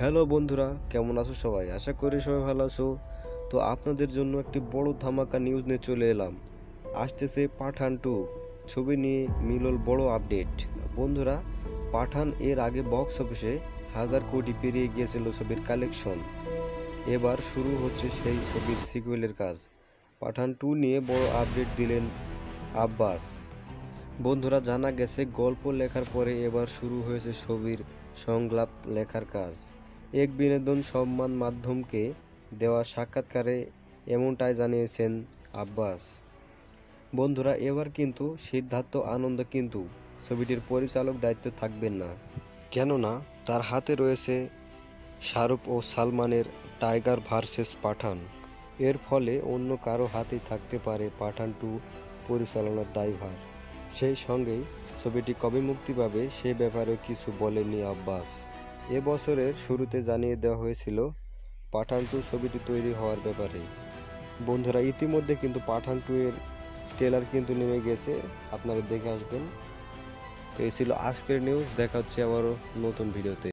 Hello বন্ধুরা, কেমন আছো সবাই? আশা করি সবাই ভালো আছো। তো আপনাদের জন্য একটি বড় ধামাকা নিউজ নিয়ে চলে এলাম। আসতেছে পাঠান 2 ছবি নিয়ে মিলল বড় আপডেট। বন্ধুরা, পাঠান এর আগে বক্স অফিসে 1000 কোটি পেরিয়ে গিয়েছিল ছবির কালেকশন। এবার শুরু হচ্ছে সেই ছবির সিকুয়েলের কাজ। পাঠান 2 নিয়ে বড় আপডেট দিলেন আব্বাস। বন্ধুরা, জানা গেছে গল্প লেখার পরে এবার শুরু হয়েছে ছবির সংলাপ লেখার কাজ। এক বিনোদন সম্মান মাধ্যমকে দেওয়া সাক্ষাৎকারে এমনটাই জানিয়েছেন আব্বাস। বন্ধুরা, এবার কিন্তু সিদ্ধার্থ আনন্দ কিন্তু ছবিটির পরিচালক দায়িত্ব থাকবেন না, কেননা তার হাতে রয়েছে শাহরুখ ও সালমানের টাইগার ভার্সেস পাঠান। এর ফলে অন্য কারো হাতেই থাকতে পারে পাঠান 2 পরিচালনার দায়ভার। সেই সঙ্গেই ছবিটি কবে মুক্তি পাবে সে ব্যাপারেও কিছু বলেননি আব্বাস। এবছরের শুরুতে জানিয়ে দেওয়া হয়েছিল পাঠান 2 ছবিটি তৈরি হওয়ার ব্যাপারে। বন্ধুরা, ইতিমধ্যে কিন্তু পাঠান 2 এর ট্রেলার কিন্তু নেমে গেছে, আপনারা দেখে আসবেন। তো এই ছিল আজকের নিউজ। দেখা হচ্ছে আবারও নতুন ভিডিওতে।